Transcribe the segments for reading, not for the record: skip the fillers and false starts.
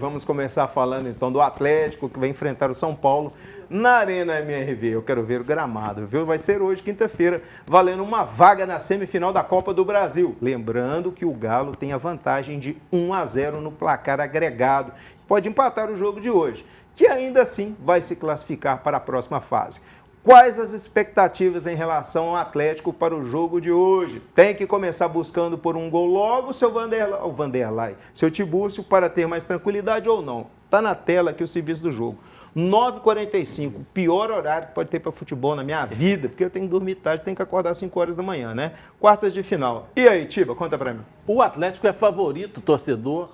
vamos começar falando então do Atlético, que vai enfrentar o São Paulo na Arena MRV. Eu quero ver o gramado, viu? Vai ser hoje, quinta-feira, valendo uma vaga na semifinal da Copa do Brasil. Lembrando que o Galo tem a vantagem de 1-0 no placar agregado. Pode empatar o jogo de hoje, que ainda assim vai se classificar para a próxima fase. Quais as expectativas em relação ao Atlético para o jogo de hoje? Tem que começar buscando por um gol logo, seu Vanderlei, seu Tibúrcio, para ter mais tranquilidade ou não? Está na tela aqui o serviço do jogo. 9h45, pior horário que pode ter para futebol na minha vida, porque eu tenho que dormir tarde, tenho que acordar às 5 horas da manhã, né? Quartas de final. E aí, Tiba, conta para mim. O Atlético é favorito, torcedor,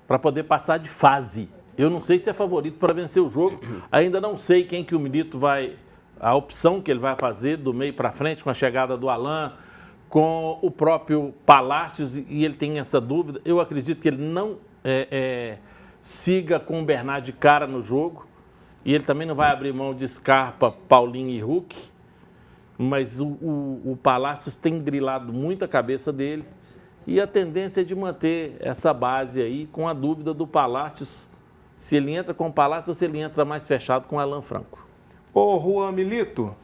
para poder passar de fase. Eu não sei se é favorito para vencer o jogo, ainda não sei quem que o Milito vai... A opção que ele vai fazer do meio para frente, com a chegada do Alan, com o próprio Palácios, e ele tem essa dúvida. Eu acredito que ele não siga com o Bernard de cara no jogo, e ele também não vai abrir mão de Scarpa, Paulinho e Hulk, mas o Palácios tem grilado muito a cabeça dele, e a tendência é de manter essa base aí, com a dúvida do Palácios, se ele entra com o Palácios ou se ele entra mais fechado com o Alan Franco. Ô, Juan Milito,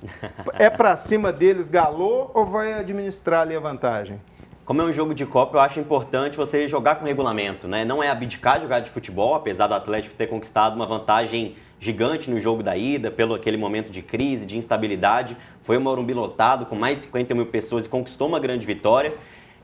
é pra cima deles Galo ou vai administrar ali a vantagem? Como é um jogo de Copa, eu acho importante você jogar com regulamento, né? Não é abdicar de jogar de futebol, apesar do Atlético ter conquistado uma vantagem gigante no jogo da ida, pelo aquele momento de crise, de instabilidade. Foi o Morumbi lotado, com mais de 50 mil pessoas e conquistou uma grande vitória.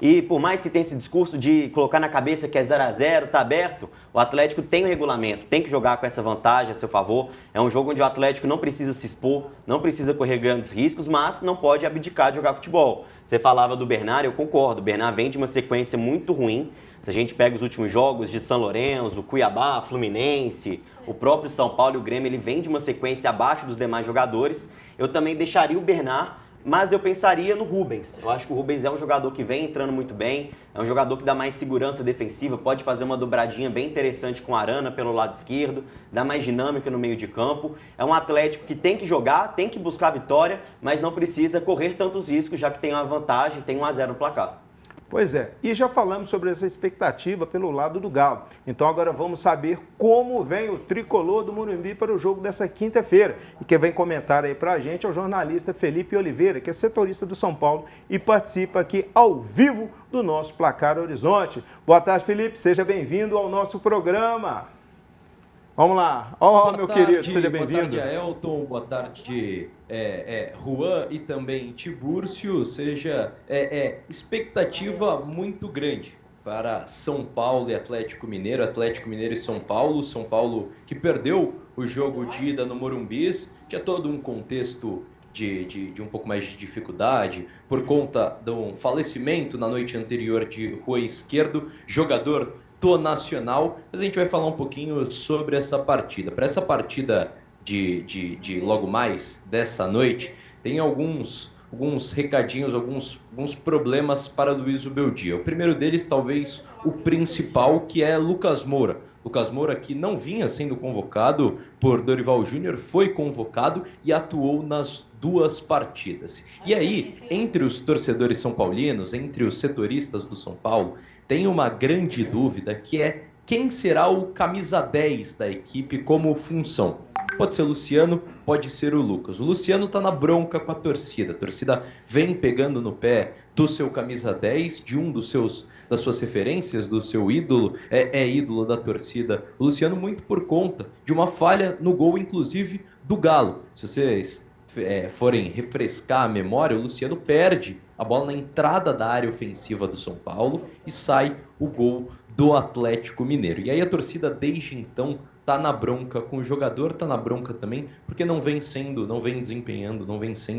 E por mais que tenha esse discurso de colocar na cabeça que é 0-0, tá aberto, o Atlético tem o regulamento, tem que jogar com essa vantagem a seu favor. É um jogo onde o Atlético não precisa se expor, não precisa correr grandes riscos, mas não pode abdicar de jogar futebol. Você falava do Bernard, eu concordo, o Bernard vem de uma sequência muito ruim. Se a gente pega os últimos jogos de São Lourenço, Cuiabá, Fluminense, o próprio São Paulo e o Grêmio, ele vem de uma sequência abaixo dos demais jogadores. Eu também deixaria o Bernard, mas eu pensaria no Rubens. Eu acho que o Rubens é um jogador que vem entrando muito bem, é um jogador que dá mais segurança defensiva, pode fazer uma dobradinha bem interessante com a Arana pelo lado esquerdo, dá mais dinâmica no meio de campo. É um Atlético que tem que jogar, tem que buscar a vitória, mas não precisa correr tantos riscos, já que tem uma vantagem, tem 1-0 no placar. Pois é, e já falamos sobre essa expectativa pelo lado do Galo. Então agora vamos saber como vem o tricolor do Morumbi para o jogo dessa quinta-feira. E quem vem comentar aí para a gente é o jornalista Felipe Oliveira, que é setorista do São Paulo e participa aqui ao vivo do nosso Placar Horizonte. Boa tarde, Felipe, seja bem-vindo ao nosso programa. Vamos lá. Meu querido, seja bem-vindo. Boa tarde, Aelton. Boa tarde, Juan e também Tibúrcio. Expectativa muito grande para São Paulo e Atlético Mineiro e São Paulo que perdeu o jogo de ida no Morumbi. Tinha todo um contexto de um pouco mais de dificuldade por conta do falecimento na noite anterior de Rua Esquerdo, jogador do Nacional. Mas a gente vai falar um pouquinho sobre essa partida. Para essa partida de logo mais dessa noite, tem alguns recadinhos, alguns problemas para Luiz Ubeldia. O primeiro deles, talvez o principal, que é Lucas Moura. Lucas Moura, que não vinha sendo convocado por Dorival Júnior, foi convocado e atuou nas duas partidas. E aí, entre os torcedores são paulinos, entre os setoristas do São Paulo, tem uma grande dúvida, que é quem será o camisa 10 da equipe como função. Pode ser o Luciano, pode ser o Lucas. O Luciano tá na bronca com a torcida vem pegando no pé do seu camisa 10, de das suas referências, do seu ídolo, é ídolo da torcida. O Luciano muito por conta de uma falha no gol, inclusive, do Galo. Se vocês forem refrescar a memória, o Luciano perde a bola na entrada da área ofensiva do São Paulo e sai o gol do Atlético Mineiro. E aí a torcida desde então tá na bronca com o jogador, tá na bronca também, porque não vem sendo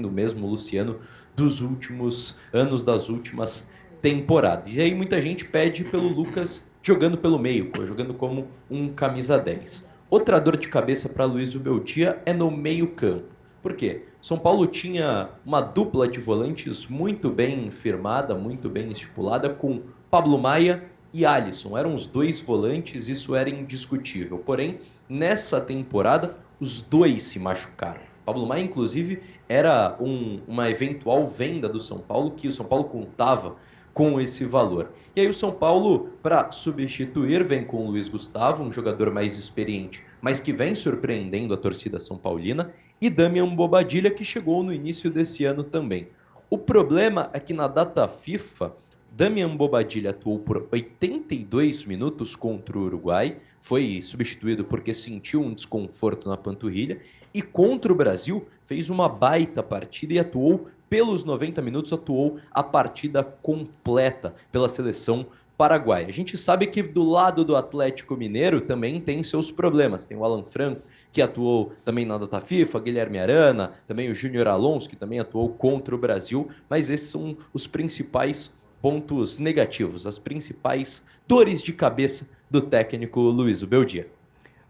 mesmo o Luciano dos últimos anos, das últimas temporadas. E aí muita gente pede pelo Lucas jogando pelo meio, jogando como um camisa 10. Outra dor de cabeça para Luiz Ubeldia é no meio-campo. Por quê? São Paulo tinha uma dupla de volantes muito bem firmada, muito bem estipulada, com Pablo Maia e Alisson. Eram os dois volantes, isso era indiscutível. Porém, nessa temporada, os dois se machucaram. Pablo Maia, inclusive, era uma eventual venda do São Paulo, que o São Paulo contava com esse valor. E aí o São Paulo, para substituir, vem com o Luiz Gustavo, um jogador mais experiente, mas que vem surpreendendo a torcida são paulina, e Damian Bobadilla, que chegou no início desse ano também. O problema é que na data FIFA, Damian Bobadilla atuou por 82 minutos contra o Uruguai, foi substituído porque sentiu um desconforto na panturrilha, e contra o Brasil fez uma baita partida e atuou pelos 90 minutos, atuou a partida completa pela seleção paraguaia. A gente sabe que do lado do Atlético Mineiro também tem seus problemas. Tem o Alan Franco, que atuou também na data FIFA, Guilherme Arana, também o Júnior Alonso, que também atuou contra o Brasil, mas esses são os principais pontos negativos, as principais dores de cabeça do técnico Luiz Ubeldia.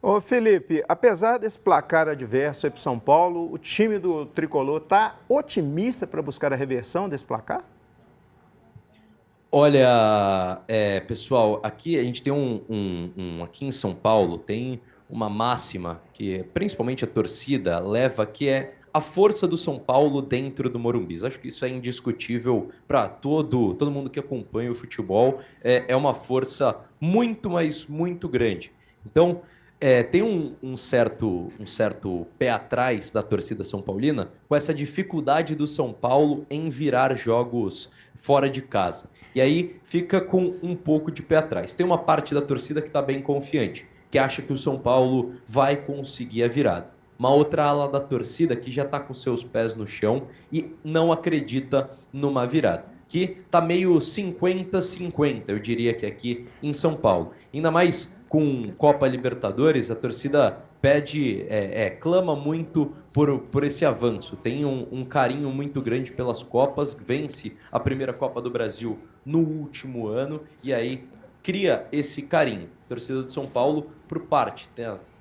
Ô Felipe, apesar desse placar adverso aí para São Paulo, o time do Tricolor está otimista para buscar a reversão desse placar? Olha, pessoal, aqui a gente tem aqui em São Paulo tem uma máxima que principalmente a torcida leva, que é a força do São Paulo dentro do Morumbi. Acho que isso é indiscutível para todo mundo que acompanha o futebol. É uma força muito, mas muito grande. Então, tem um certo pé atrás da torcida são paulina com essa dificuldade do São Paulo em virar jogos fora de casa. E aí fica com um pouco de pé atrás. Tem uma parte da torcida que está bem confiante, que acha que o São Paulo vai conseguir a virada. Uma outra ala da torcida que já está com seus pés no chão e não acredita numa virada, que está meio 50-50, eu diria que aqui em São Paulo. Ainda mais com Copa Libertadores, a torcida clama muito por esse avanço. Tem um carinho muito grande pelas Copas, vence a primeira Copa do Brasil no último ano e aí cria esse carinho. A torcida de São Paulo, por parte,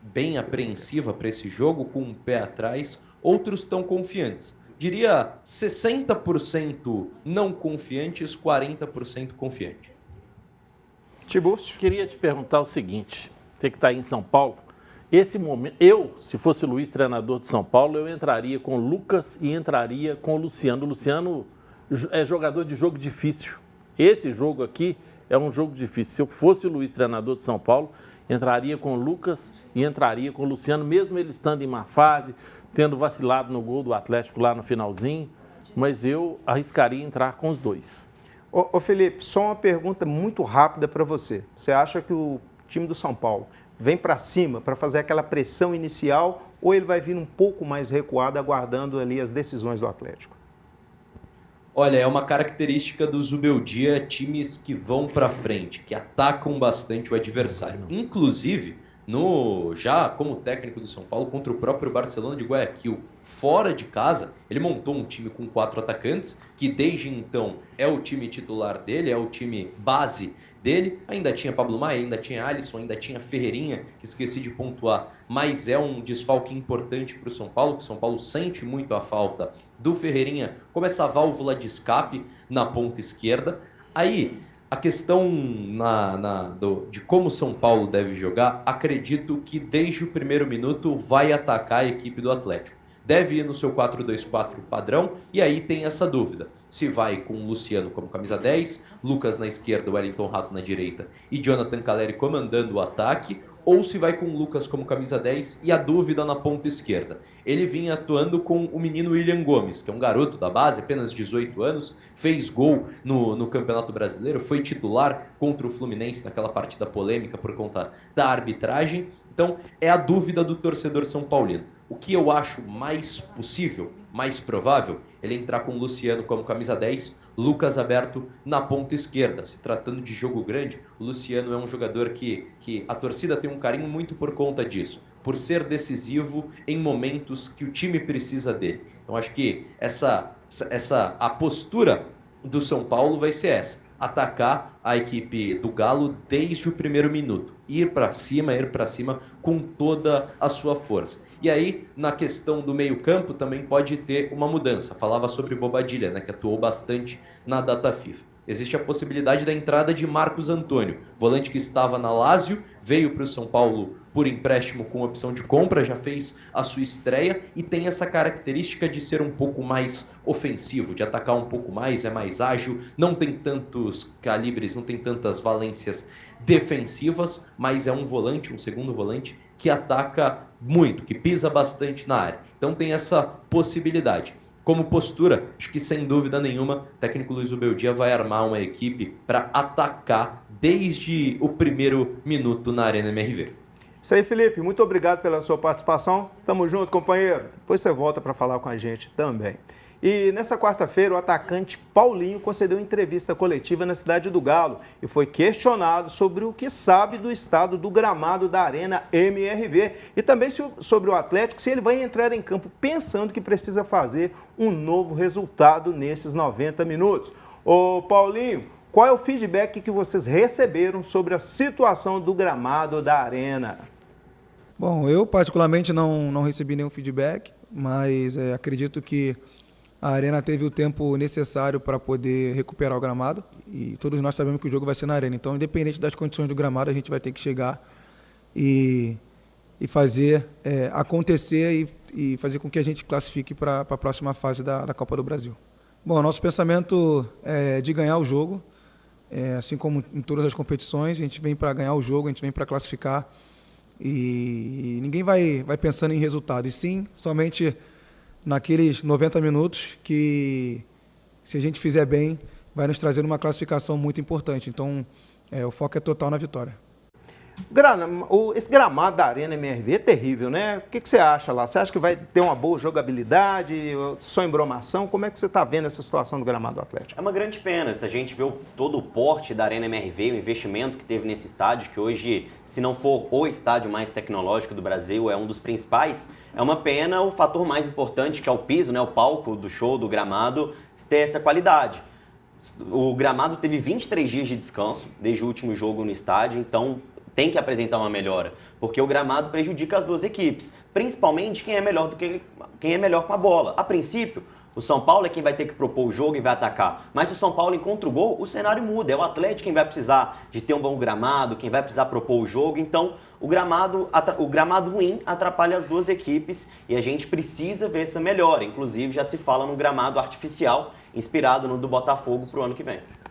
bem apreensiva para esse jogo, com um pé atrás, outros estão confiantes. Diria 60% não confiantes, 40% confiante. Tibúrcio. Queria te perguntar o seguinte, você que está aí em São Paulo, esse momento, se fosse o Luiz, treinador de São Paulo, eu entraria com o Lucas e entraria com o Luciano. O Luciano é jogador de jogo difícil. Esse jogo aqui é um jogo difícil. Se eu fosse o Luiz, treinador de São Paulo, entraria com o Lucas e entraria com o Luciano, mesmo ele estando em má fase, tendo vacilado no gol do Atlético lá no finalzinho, mas eu arriscaria entrar com os dois. Ô Felipe, só uma pergunta muito rápida para você. Você acha que o time do São Paulo vem para cima para fazer aquela pressão inicial ou ele vai vir um pouco mais recuado, aguardando ali as decisões do Atlético? Olha, é uma característica do Zubeldia, times que vão para frente, que atacam bastante o adversário. Inclusive, já como técnico do São Paulo, contra o próprio Barcelona de Guayaquil, fora de casa, ele montou um time com 4 atacantes, que desde então é o time titular dele, é o time base dele. Ainda tinha Pablo Maia, ainda tinha Alisson, ainda tinha Ferreirinha, que esqueci de pontuar, mas é um desfalque importante para o São Paulo, que o São Paulo sente muito a falta do Ferreirinha como essa válvula de escape na ponta esquerda. Aí, a questão de como o São Paulo deve jogar, acredito que desde o primeiro minuto vai atacar a equipe do Atlético. Deve ir no seu 4-2-4 padrão, e aí tem essa dúvida. Se vai com o Luciano como camisa 10, Lucas na esquerda, Wellington Rato na direita e Jonathan Calleri comandando o ataque, ou se vai com o Lucas como camisa 10 e a dúvida na ponta esquerda. Ele vinha atuando com o menino William Gomes, que é um garoto da base, apenas 18 anos, fez gol no Campeonato Brasileiro, foi titular contra o Fluminense naquela partida polêmica por conta da arbitragem. Então, é a dúvida do torcedor são paulino. O que eu acho mais possível, mais provável, ele entrar com o Luciano como camisa 10, Lucas aberto na ponta esquerda. Se tratando de jogo grande, o Luciano é um jogador que a torcida tem um carinho muito por conta disso, por ser decisivo em momentos que o time precisa dele. Então acho que a postura do São Paulo vai ser essa: atacar a equipe do Galo desde o primeiro minuto, ir para cima com toda a sua força. E aí, na questão do meio-campo, também pode ter uma mudança. Falava sobre Bobadilla, né, que atuou bastante na data FIFA. Existe a possibilidade da entrada de Marcos Antônio, volante que estava na Lazio, veio para o São Paulo por empréstimo com opção de compra, já fez a sua estreia e tem essa característica de ser um pouco mais ofensivo, de atacar um pouco mais, é mais ágil, não tem tantos calibres, não tem tantas valências defensivas, mas é um volante, um segundo volante, que ataca muito, que pisa bastante na área. Então tem essa possibilidade. Como postura, acho que sem dúvida nenhuma, o técnico Luiz Ubeldia vai armar uma equipe para atacar desde o primeiro minuto na Arena MRV. Isso aí, Felipe. Muito obrigado pela sua participação. Tamo junto, companheiro. Depois você volta para falar com a gente também. E nessa quarta-feira, o atacante Paulinho concedeu entrevista coletiva na cidade do Galo e foi questionado sobre o que sabe do estado do gramado da Arena MRV e também sobre o Atlético, se ele vai entrar em campo pensando que precisa fazer um novo resultado nesses 90 minutos. Ô Paulinho, qual é o feedback que vocês receberam sobre a situação do gramado da Arena? Bom, eu particularmente não recebi nenhum feedback, mas acredito que a Arena teve o tempo necessário para poder recuperar o gramado e todos nós sabemos que o jogo vai ser na Arena. Então, independente das condições do gramado, a gente vai ter que chegar e fazer acontecer e fazer com que a gente classifique para a próxima fase da Copa do Brasil. Bom, nosso pensamento é de ganhar o jogo, assim como em todas as competições, a gente vem para ganhar o jogo, a gente vem para classificar e ninguém vai pensando em resultado, e sim somente naqueles 90 minutos que, se a gente fizer bem, vai nos trazer uma classificação muito importante. Então, o foco é total na vitória. Esse gramado da Arena MRV é terrível, né? O que você acha lá? Você acha que vai ter uma boa jogabilidade, só embromação? Como é que você está vendo essa situação do gramado do Atlético? É uma grande pena. Se a gente vê todo o porte da Arena MRV, o investimento que teve nesse estádio, que hoje, se não for o estádio mais tecnológico do Brasil, é um dos principais, é uma pena o fator mais importante, que é o piso, né, o palco do show, do gramado, ter essa qualidade. O gramado teve 23 dias de descanso desde o último jogo no estádio, então tem que apresentar uma melhora, porque o gramado prejudica as duas equipes, principalmente quem é melhor com a bola. A princípio, o São Paulo é quem vai ter que propor o jogo e vai atacar, mas se o São Paulo encontra o gol, o cenário muda, é o Atlético quem vai precisar de ter um bom gramado, quem vai precisar propor o jogo, então o gramado ruim atrapalha as duas equipes e a gente precisa ver essa melhora, inclusive já se fala no gramado artificial, inspirado no do Botafogo para o ano que vem.